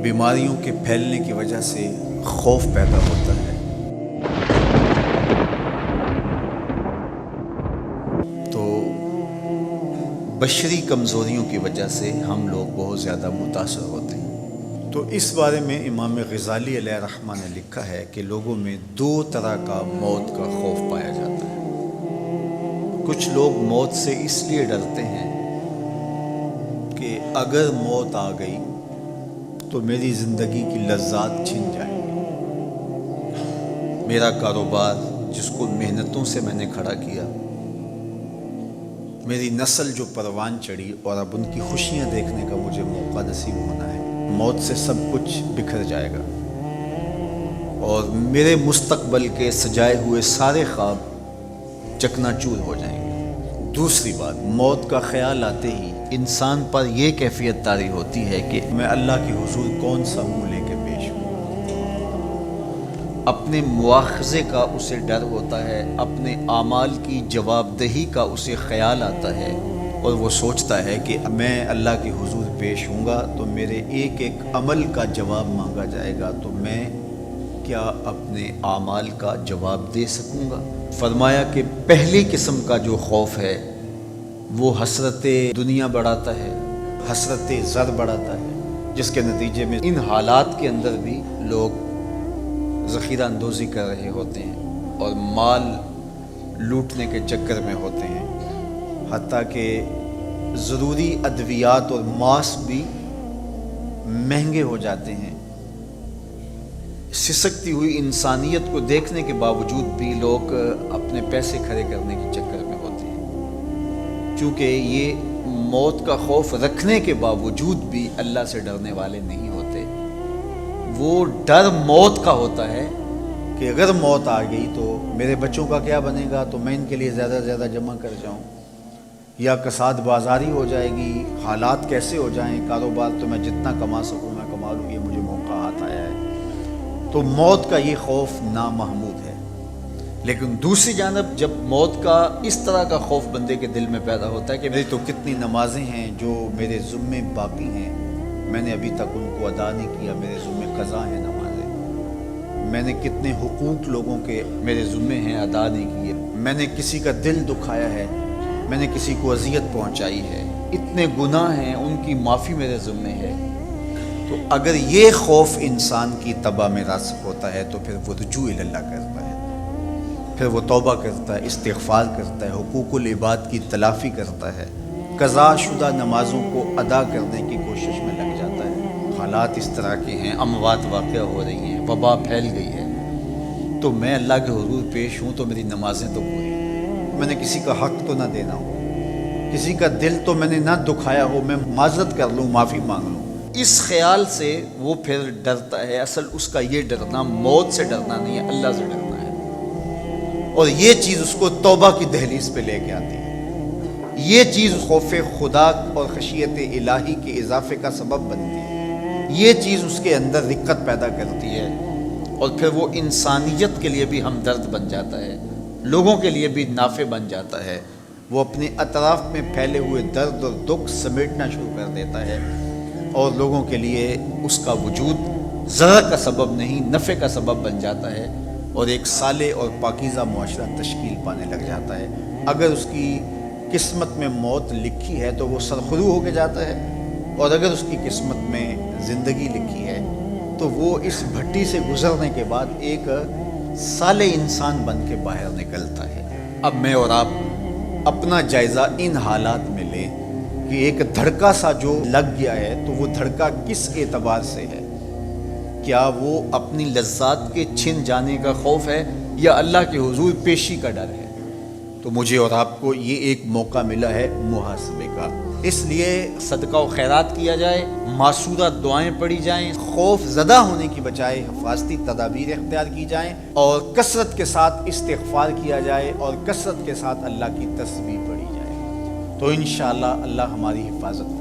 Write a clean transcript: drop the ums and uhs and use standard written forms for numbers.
بیماریوں کے پھیلنے کی وجہ سے خوف پیدا ہوتا ہے، تو بشری کمزوریوں کی وجہ سے ہم لوگ بہت زیادہ متاثر ہوتے ہیں۔ تو اس بارے میں امام غزالی علیہ الرحمہ نے لکھا ہے کہ لوگوں میں دو طرح کا موت کا خوف پایا جاتا ہے۔ کچھ لوگ موت سے اس لیے ڈرتے ہیں کہ اگر موت آ گئی تو میری زندگی کی لذات چھن جائیں گی، میرا کاروبار جس کو محنتوں سے میں نے کھڑا کیا، میری نسل جو پروان چڑھی اور اب ان کی خوشیاں دیکھنے کا مجھے موقع نصیب ہونا ہے، موت سے سب کچھ بکھر جائے گا اور میرے مستقبل کے سجائے ہوئے سارے خواب چکنا چور ہو جائیں گے۔ دوسری بات، موت کا خیال آتے ہی انسان پر یہ کیفیت طاری ہوتی ہے کہ میں اللہ کے حضور کون سا منہ لے کے پیش ہوں۔ اپنے مواخذے کا اسے ڈر ہوتا ہے، اپنے اعمال کی جواب دہی کا اسے خیال آتا ہے، اور وہ سوچتا ہے کہ میں اللہ کے حضور پیش ہوں گا تو میرے ایک ایک عمل کا جواب مانگا جائے گا، تو میں کیا اپنے اعمال کا جواب دے سکوں گا؟ فرمایا کہ پہلی قسم کا جو خوف ہے وہ حسرت دنیا بڑھاتا ہے، حسرت زر بڑھاتا ہے، جس کے نتیجے میں ان حالات کے اندر بھی لوگ ذخیرہ اندوزی کر رہے ہوتے ہیں اور مال لوٹنے کے چکر میں ہوتے ہیں، حتیٰ کہ ضروری ادویات اور ماسک بھی مہنگے ہو جاتے ہیں۔ سسکتی ہوئی انسانیت کو دیکھنے کے باوجود بھی لوگ اپنے پیسے کھڑے کرنے کے چکر میں ہوتے ہیں، چونکہ یہ موت کا خوف رکھنے کے باوجود بھی اللہ سے ڈرنے والے نہیں ہوتے۔ وہ ڈر موت کا ہوتا ہے کہ اگر موت آ گئی تو میرے بچوں کا کیا بنے گا، تو میں ان کے لیے زیادہ سے زیادہ جمع کر جاؤں، یا کساد بازاری ہو جائے گی، حالات کیسے ہو جائیں، کاروبار تو میں جتنا کما سکوں میں کما لوں، یہ مجھے موقع ہاتھ آیا ہے۔ تو موت کا یہ خوف نامحمود ہے۔ لیکن دوسری جانب جب موت کا اس طرح کا خوف بندے کے دل میں پیدا ہوتا ہے کہ میری تو کتنی نمازیں ہیں جو میرے ذمے باقی ہیں، میں نے ابھی تک ان کو ادا نہیں کیا، میرے ذمے قضا ہیں نمازیں، میں نے کتنے حقوق لوگوں کے میرے ذمے ہیں ادا نہیں کیے، میں نے کسی کا دل دکھایا ہے، میں نے کسی کو اذیت پہنچائی ہے، اتنے گناہ ہیں، ان کی معافی میرے ذمے ہے۔ تو اگر یہ خوف انسان کی طبع میں راسخ ہوتا ہے تو پھر وہ رجوع اللہ کرتا ہے، پھر وہ توبہ کرتا ہے، استغفار کرتا ہے، حقوق العباد کی تلافی کرتا ہے، قضا شدہ نمازوں کو ادا کرنے کی کوشش میں لگ جاتا ہے۔ حالات اس طرح کے ہیں، اموات واقع ہو رہی ہیں، وبا پھیل گئی ہے، تو میں اللہ کے حضور پیش ہوں تو میری نمازیں تو پوری ہیں، میں نے کسی کا حق تو نہ دینا ہو، کسی کا دل تو میں نے نہ دکھایا ہو، میں معذرت کر لوں، معافی مانگ لوں۔ اس خیال سے وہ پھر ڈرتا ہے۔ اصل اس کا یہ ڈرنا موت سے ڈرنا نہیں ہے، اللہ سے ڈرنا ہے، اور یہ چیز اس کو توبہ کی دہلیز پہ لے کے آتی ہے۔ یہ چیز خوف خدا اور خشیت الہی کے اضافے کا سبب بنتی ہے، یہ چیز اس کے اندر رقت پیدا کرتی ہے، اور پھر وہ انسانیت کے لیے بھی ہمدرد بن جاتا ہے، لوگوں کے لیے بھی نافع بن جاتا ہے۔ وہ اپنے اطراف میں پھیلے ہوئے درد اور دکھ سمیٹنا شروع کر دیتا ہے، اور لوگوں کے لیے اس کا وجود ضرر کا سبب نہیں، نفع کا سبب بن جاتا ہے، اور ایک صالح اور پاکیزہ معاشرہ تشکیل پانے لگ جاتا ہے۔ اگر اس کی قسمت میں موت لکھی ہے تو وہ سرخرو ہو کے جاتا ہے، اور اگر اس کی قسمت میں زندگی لکھی ہے تو وہ اس بھٹی سے گزرنے کے بعد ایک صالح انسان بن کے باہر نکلتا ہے۔ اب میں اور آپ اپنا جائزہ ان حالات میں لیں کہ ایک دھڑکا سا جو لگ گیا ہے تو وہ دھڑکا کس اعتبار سے ہے؟ کیا وہ اپنی لذات کے چھن جانے کا خوف ہے یا اللہ کے حضور پیشی کا ڈر ہے؟ تو مجھے اور آپ کو یہ ایک موقع ملا ہے محاسبے کا، اس لیے صدقہ و خیرات کیا جائے، معصورہ دعائیں پڑھی جائیں، خوف زدہ ہونے کی بجائے حفاظتی تدابیر اختیار کی جائیں، اور کثرت کے ساتھ استغفار کیا جائے، اور کثرت کے ساتھ اللہ کی تسبیح پڑھی جائے، تو انشاءاللہ اللہ ہماری حفاظت